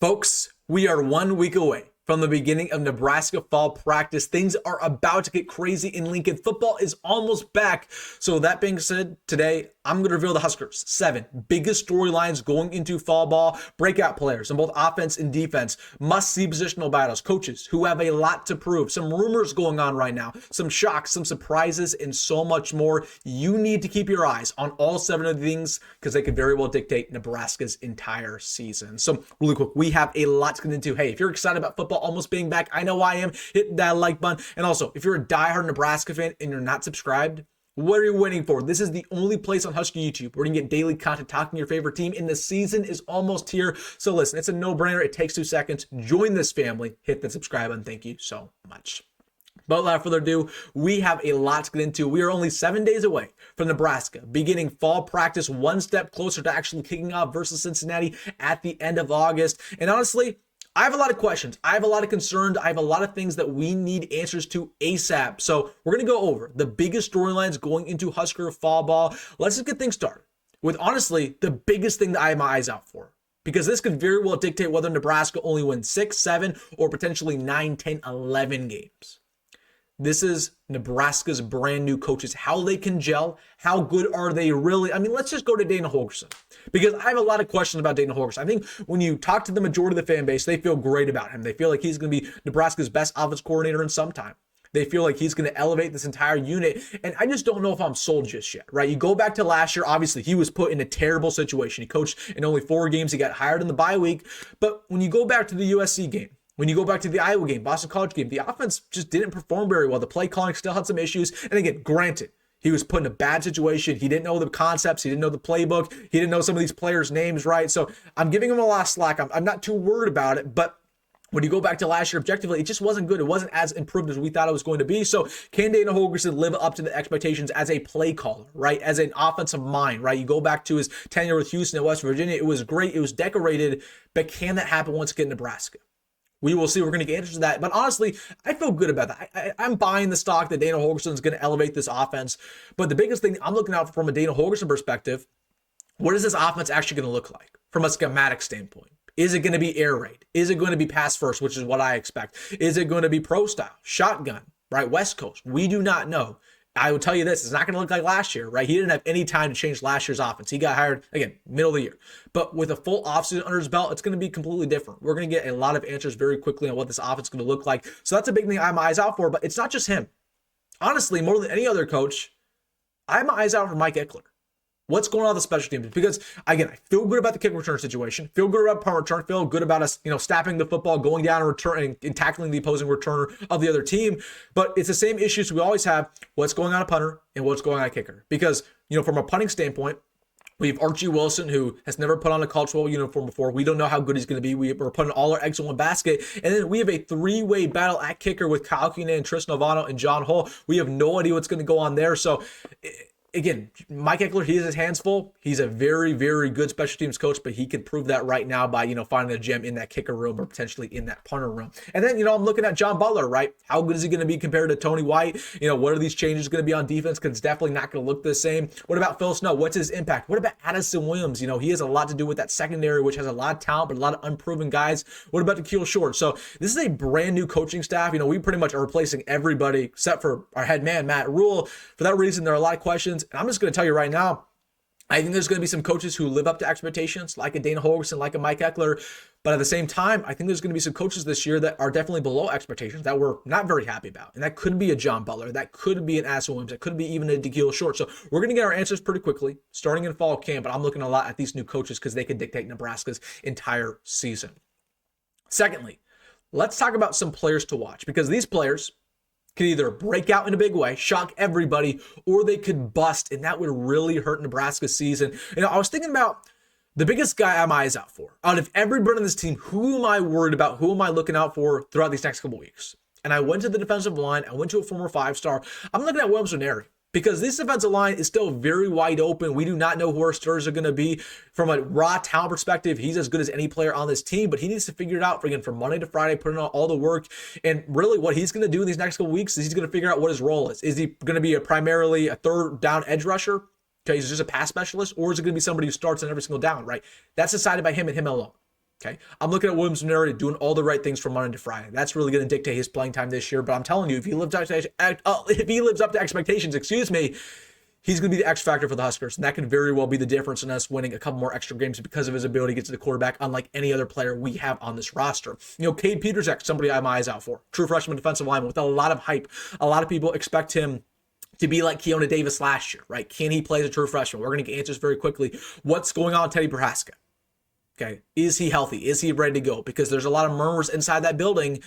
Folks, we are 1 week away from the beginning of Nebraska fall practice. Things are about to get crazy in Lincoln. Football is almost back. So that being said, today I'm going to reveal the Huskers' 7 biggest storylines going into fall ball, breakout players on both offense and defense, must-see positional battles, coaches who have a lot to prove, some rumors going on right now, some shocks, some surprises, and so much more. You need to keep your eyes on all 7 of these because they could very well dictate Nebraska's entire season. So really quick, we have a lot to get into. Hey, if you're excited about football almost being back, I know I am. Hit that like button. And also, if you're a diehard Nebraska fan and you're not subscribed, what are you waiting for? This is the only place on Husker YouTube where you can get daily content talking your favorite team, and the season is almost here. So listen, it's a no-brainer. It takes 2 seconds. Join this family. Hit the subscribe button. Thank you so much. But without further ado, we have a lot to get into. We are only 7 days away from Nebraska beginning fall practice, one step closer to actually kicking off versus Cincinnati at the end of August. And honestly, I have a lot of questions. I have a lot of concerns. I have a lot of things that we need answers to ASAP. So we're going to go over the biggest storylines going into Husker fall ball. Let's just get things started with, honestly, the biggest thing that I have my eyes out for, because this could very well dictate whether Nebraska only wins 6, 7, or potentially 9, 10, 11 games. This is Nebraska's brand new coaches, how they can gel, how good are they really? I mean, let's just go to Dana Holgorsen, because I have a lot of questions about Dana Holgorsen. I think when you talk to the majority of the fan base, they feel great about him. They feel like he's going to be Nebraska's best offense coordinator in some time. They feel like he's going to elevate this entire unit, and I just don't know if I'm sold just yet, right? You go back to last year, obviously he was put in a terrible situation. He coached in only 4 games. He got hired in the bye week, but when you go back to the USC game, when you go back to the Iowa game, Boston College game, the offense just didn't perform very well. The play calling still had some issues. And again, granted, he was put in a bad situation. He didn't know the concepts. He didn't know the playbook. He didn't know some of these players' names, right? So I'm giving him a lot of slack. I'm not too worried about it. But when you go back to last year objectively, it just wasn't good. It wasn't as improved as we thought it was going to be. So can Dana Holgorsen live up to the expectations as a play caller, right? As an offensive mind, right? You go back to his tenure with Houston and West Virginia. It was great. It was decorated. But can that happen once again in Nebraska? We will see. We're going to get answers to that. But honestly, I feel good about that. I'm buying the stock that Dana Holgorsen is going to elevate this offense. But the biggest thing I'm looking out for from a Dana Holgorsen perspective, what is this offense actually going to look like from a schematic standpoint? Is it going to be air raid? Is it going to be pass first, which is what I expect? Is it going to be pro style, shotgun, right? West Coast. We do not know. I will tell you this, it's not going to look like last year, right? He didn't have any time to change last year's offense. He got hired, again, middle of the year. But with a full offseason under his belt, it's going to be completely different. We're going to get a lot of answers very quickly on what this offense is going to look like. So that's a big thing I have my eyes out for, but it's not just him. Honestly, more than any other coach, I have my eyes out for Mike Ekeler. What's going on with the special teams? Because, again, I feel good about the kick return situation. Feel good about punt return. Feel good about us, snapping the football, going down and returning and tackling the opposing returner of the other team. But it's the same issues we always have. What's going on a punter and what's going on a kicker? Because, from a punting standpoint, we have Archie Wilson, who has never put on a cultural uniform before. We don't know how good he's going to be. We're putting all our eggs in one basket. And then we have a 3-way battle at kicker with Kyle Keenan, Tristan Ovano, and John Hull. We have no idea what's going to go on there. So, again, Mike Ekeler, he has his hands full. He's a very, very good special teams coach, but he could prove that right now by, finding a gem in that kicker room or potentially in that punter room. And then, I'm looking at John Butler, right? How good is he going to be compared to Tony White? What are these changes going to be on defense? Because it's definitely not going to look the same. What about Phil Snow? What's his impact? What about Addison Williams? He has a lot to do with that secondary, which has a lot of talent, but a lot of unproven guys. What about Nikhil Short? So this is a brand new coaching staff. We pretty much are replacing everybody except for our head man, Matt Rule. For that reason, there are a lot of questions. And I'm just going to tell you right now, I think there's going to be some coaches who live up to expectations, like a Dana Holgorsen, like a Mike Ekeler. But at the same time, I think there's going to be some coaches this year that are definitely below expectations that we're not very happy about. And that could be a John Butler. That could be an Addison Williams. That could be even a Nikhil Short. So we're going to get our answers pretty quickly, starting in fall camp. But I'm looking a lot at these new coaches because they could dictate Nebraska's entire season. Secondly, let's talk about some players to watch, because these players could either break out in a big way, shock everybody, or they could bust, and that would really hurt Nebraska's season. I was thinking about the biggest guy I have my eyes out for. Out of everybody on this team, who am I worried about? Who am I looking out for throughout these next couple weeks? And I went to the defensive line. I went to a former 5-star. I'm looking at Williams Neri, because this defensive line is still very wide open. We do not know who our starters are going to be. From a raw talent perspective, he's as good as any player on this team, but he needs to figure it out from Monday to Friday, putting on all the work. And really what he's going to do in these next couple weeks is he's going to figure out what his role is. Is he going to be primarily a third down edge rusher? Okay, he's just a pass specialist, or is it going to be somebody who starts on every single down, right? That's decided by him and him alone. Okay, I'm looking at Williams-Nembhard doing all the right things from Monday to Friday. That's really going to dictate his playing time this year. But I'm telling you, if he lives up to expectations, excuse me, he's going to be the X factor for the Huskers, and that could very well be the difference in us winning a couple more extra games because of his ability to get to the quarterback, unlike any other player we have on this roster. Cade Peterzak, somebody I have my eyes out for, true freshman defensive lineman with a lot of hype. A lot of people expect him to be like Keona Davis last year, right? Can he play as a true freshman? We're going to get answers very quickly. What's going on with Teddy Prohaska? Okay, is he healthy? Is he ready to go? Because there's a lot of murmurs inside that building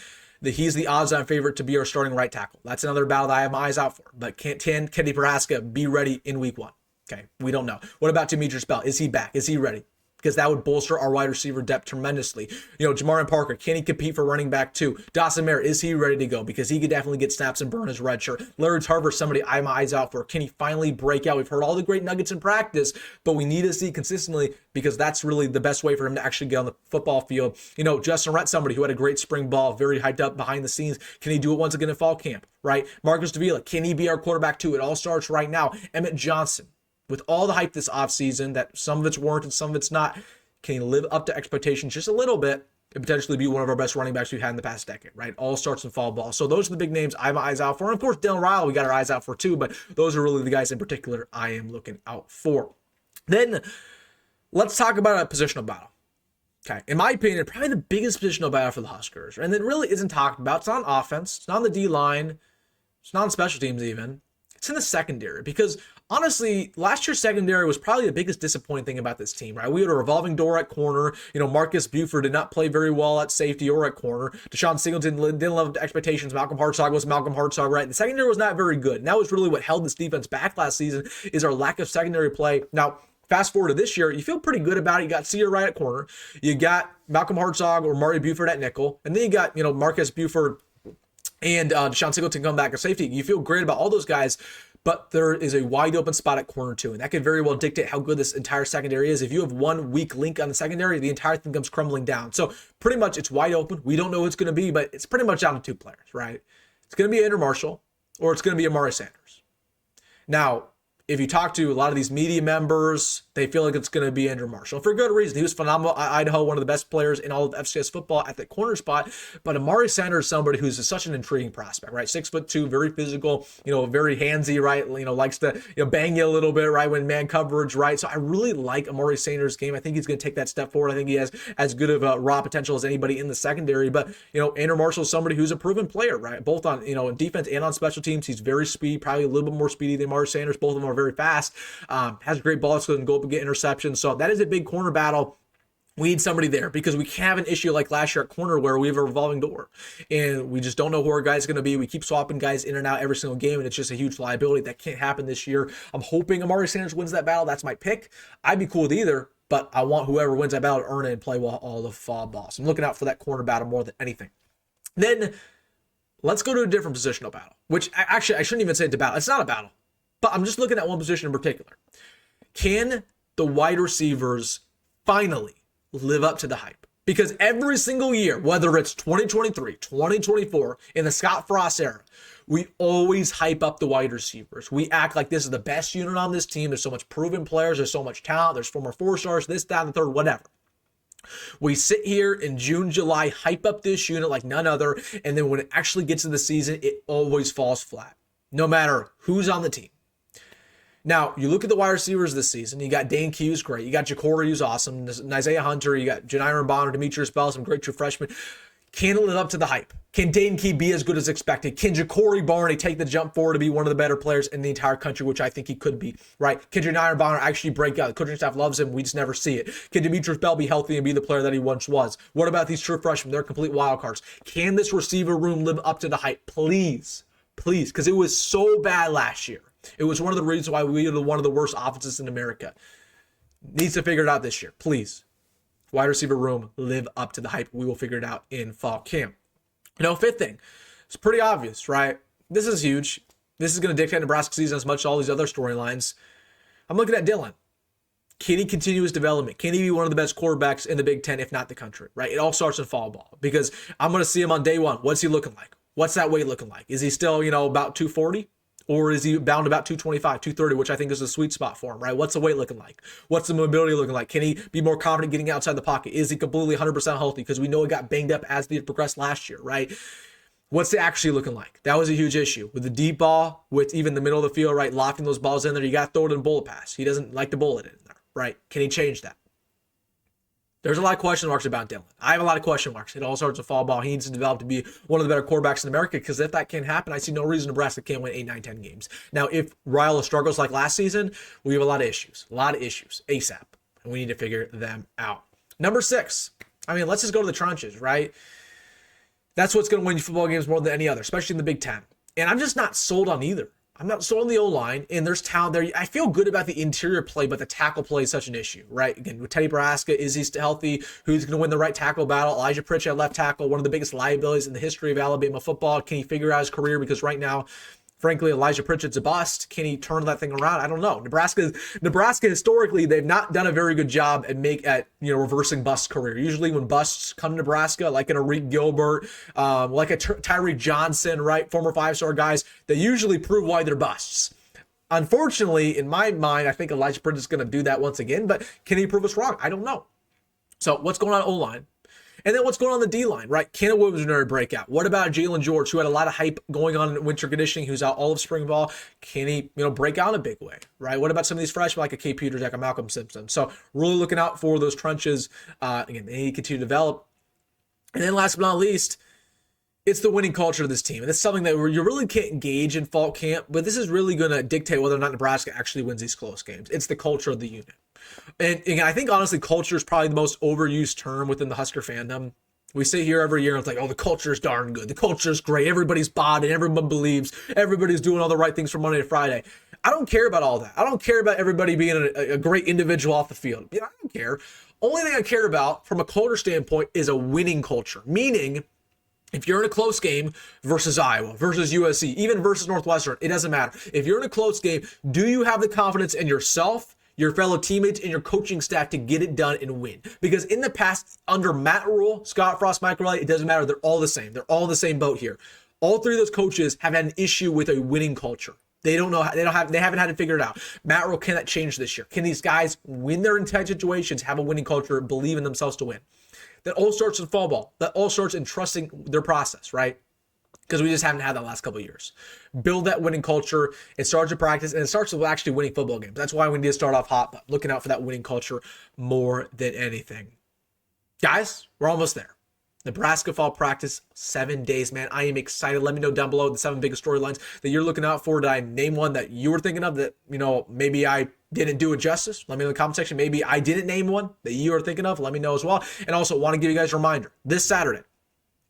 that he's the odds-on favorite to be our starting right tackle. That's another battle that I have my eyes out for. But can Teddy Prohaska be ready in week 1? Okay, we don't know. What about Demitrius Bell? Is he back? Is he ready? Because that would bolster our wide receiver depth tremendously. Jamarion Parker, can he compete for running back too? Dawson Merritt, is he ready to go? Because he could definitely get snaps and burn his red shirt. Larry Tarver, somebody I have my eyes out for. Can he finally break out? We've heard all the great nuggets in practice, but we need to see consistently because that's really the best way for him to actually get on the football field. Justin Rhett, somebody who had a great spring ball, very hyped up behind the scenes. Can he do it once again in fall camp, right? Marcus Davila, can he be our quarterback too? It all starts right now. Emmett Johnson, with all the hype this offseason, that some of it's warranted, some of it's not, can he live up to expectations just a little bit and potentially be one of our best running backs we've had in the past decade, right? All starts in fall ball. So those are the big names I have my eyes out for. And of course, Dylan Raiola, we got our eyes out for too, but those are really the guys in particular I am looking out for. Then let's talk about a positional battle. Okay, in my opinion, probably the biggest positional battle for the Huskers, and it really isn't talked about. It's not on offense, it's not on the D-line, it's not on special teams even. It's in the secondary because honestly, last year's secondary was probably the biggest disappointing thing about this team, right? We had a revolving door at corner. Marcus Buford did not play very well at safety or at corner. Deshaun Singleton didn't live up to expectations. Malcolm Hartzog was Malcolm Hartzog, right? The secondary was not very good. And that was really what held this defense back last season is our lack of secondary play. Now, fast forward to this year, you feel pretty good about it. You got Sear right at corner. You got Malcolm Hartzog or Mario Buford at nickel. And then you got, Marcus Buford and Deshaun Singleton come back at safety. You feel great about all those guys, but there is a wide open spot at corner too, and that could very well dictate how good this entire secondary is. If you have one weak link on the secondary, the entire thing comes crumbling down. So pretty much it's wide open. We don't know who it's going to be, but it's pretty much down to 2 players, right? It's going to be Andrew Marshall or it's going to be Amari Sanders. Now, if you talk to a lot of these media members, they feel like it's going to be Andrew Marshall. For good reason. He was phenomenal at Idaho, one of the best players in all of FCS football at the corner spot. But Amari Sanders is somebody who's such an intriguing prospect, right? 6'2", very physical, very handsy, right? Likes to bang you a little bit, right? When man coverage, right? So I really like Amari Sanders' game. I think he's going to take that step forward. I think he has as good of a raw potential as anybody in the secondary. But Andrew Marshall is somebody who's a proven player, right? Both on defense and on special teams. He's very speedy, probably a little bit more speedy than Amari Sanders. Both of them are very fast. Has great ball skills and go up and get interceptions. So that is a big corner battle. We need somebody there because we can't have an issue like last year at corner where we have a revolving door and we just don't know who our guy's going to be. We keep swapping guys in and out every single game, and it's just a huge liability. That can't happen this year. I'm hoping Amari Sanders wins that battle. That's my pick. I'd be cool with either, but I want whoever wins that battle to earn it and play well all the fall ball. So I'm looking out for that corner battle more than anything. Then let's go to a different positional battle, which actually I shouldn't even say it's a battle. It's not a battle, but I'm just looking at one position in particular. Can the wide receivers finally live up to the hype? Because every single year, whether it's 2023, 2024, in the Scott Frost era, we always hype up the wide receivers. We act like this is the best unit on this team. There's so much proven players. There's so much talent. There's former 4-stars, this, that, and the third, whatever. We sit here in June, July, hype up this unit like none other, and then when it actually gets to the season, it always falls flat, no matter who's on the team. Now, you look at the wide receivers this season. You got Dane, who's great. You got Jacory, who's awesome. Nyziah Hunter. You got Janiran Bonner, Demitrius Bell, some great true freshmen. Can it live up to the hype? Can Dane be as good as expected? Can Jacory Barney take the jump forward to be one of the better players in the entire country, which I think he could be, right? Can Janiran Bonner actually break out? The coaching staff loves him. We just never see it. Can Demitrius Bell be healthy and be the player that he once was? What about these true freshmen? They're complete wild cards. Can this receiver room live up to the hype? Please, because it was so bad last year. It was one of the reasons why we were one of the worst offenses in America. Needs to figure it out this year. Please. Wide receiver room, live up to the hype. We will figure it out in fall camp. Fifth thing. It's pretty obvious, right? This is huge. This is going to dictate Nebraska season as much as all these other storylines. I'm looking at Dylan. Can he continue his development? Can he be one of the best quarterbacks in the Big Ten, if not the country, right? It all starts in fall ball because I'm going to see him on day one. What's he looking like? What's that weight looking like? Is he still, about 240? Or is he bound about 225, 230, which I think is a sweet spot for him, right? What's the weight looking like? What's the mobility looking like? Can he be more confident getting outside the pocket? Is he completely 100% healthy? Because we know he got banged up as the year progressed last year, right? What's it actually looking like? That was a huge issue. With the deep ball, with even the middle of the field, right? Lofting those balls in there, you got to throw it in a bullet pass. He doesn't like to bullet it in there, right? Can he change that? There's a lot of question marks about Dylan. I have a lot of question marks. It all starts with fall ball. He needs to develop to be one of the better quarterbacks in America, because if that can't happen, I see no reason Nebraska can't win 8, 9, 10 games. Now, if Raiola struggles like last season, we have a lot of issues. ASAP. And we need to figure them out. Number 6. I mean, let's just go to the trenches, right? That's what's going to win you football games more than any other, especially in the Big Ten. And I'm just not sold on either. I'm not sold on the O-line, and there's talent there. I feel good about the interior play, but the tackle play is such an issue, right? Again, with Teddy Nebraska, is he still healthy? Who's going to win the right tackle battle? Elijah Pritchett at left tackle, one of the biggest liabilities in the history of Alabama football. Can he figure out his career? Because right now, frankly, Elijah Pritchett's a bust. Can he turn that thing around? I don't know. Nebraska historically, they've not done a very good job at reversing bust career. Usually when busts come to Nebraska, like an Arik Gilbert, like a Tyree Johnson, right? Former 5-star guys, they usually prove why they're busts. Unfortunately, in my mind, I think Elijah Pritchett's going to do that once again, but can he prove us wrong? I don't know. So what's going on O-line? And then what's going on the D-line, right? Cannon Williams is another breakout. What about Jalen George, who had a lot of hype going on in winter conditioning, who's out all of spring ball? Can he, break out in a big way, right? What about some of these freshmen like a K. Peters, like a Malcolm Simpson? So really looking out for those trenches. Again, they need to continue to develop. And then last but not least, it's the winning culture of this team. And it's something that you really can't engage in fall camp, but this is really going to dictate whether or not Nebraska actually wins these close games. It's the culture of the unit. And I think, honestly, culture is probably the most overused term within the Husker fandom. We sit here every year and it's like, oh, the culture is darn good. The culture is great. Everybody's bought it. Everyone believes. Everybody's doing all the right things from Monday to Friday. I don't care about all that. I don't care about everybody being a great individual off the field. I don't care. Only thing I care about from a culture standpoint is a winning culture. Meaning, if you're in a close game versus Iowa, versus USC, even versus Northwestern, it doesn't matter. If you're in a close game, do you have the confidence in yourself, your fellow teammates, and your coaching staff to get it done and win? Because in the past, under Matt Rule, Scott Frost, Mike Riley, it doesn't matter. They're all the same. They're all in the same boat here. All three of those coaches have had an issue with a winning culture. They haven't had to figure it out. Matt Rule cannot change this year. Can these guys, when they're in tight situations, have a winning culture, believe in themselves to win? That all starts in fall ball. That all starts in trusting their process, right? Because we just haven't had that last couple of years. Build that winning culture. It starts with practice, and it starts with actually winning football games. That's why we need to start off hot, but looking out for that winning culture more than anything. Guys, we're almost there. Nebraska fall practice, 7 days, man. I am excited. Let me know down below the 7 biggest storylines that you're looking out for. Did I name one that you were thinking of that, maybe I didn't do it justice? Let me know in the comment section. Maybe I didn't name one that you are thinking of. Let me know as well. And also want to give you guys a reminder, this Saturday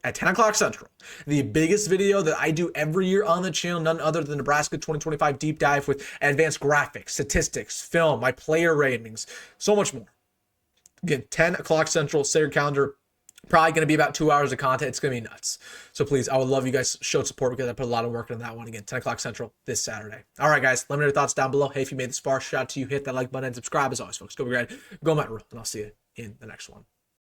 at 10 o'clock Central, the biggest video that I do every year on the channel, none other than Nebraska 2025 deep dive with advanced graphics, statistics, film, my player ratings, so much more. Again, 10 o'clock Central, set your calendar. Probably going to be about 2 hours of content. It's going to be nuts. So please, I would love you guys showed support because I put a lot of work into that one. Again, 10 o'clock Central this Saturday. All right, guys. Let me know your thoughts down below. Hey, if you made this far, shout out to you. Hit that like button and subscribe as always, folks. Go be great. Go Matt Rule, and I'll see you in the next one.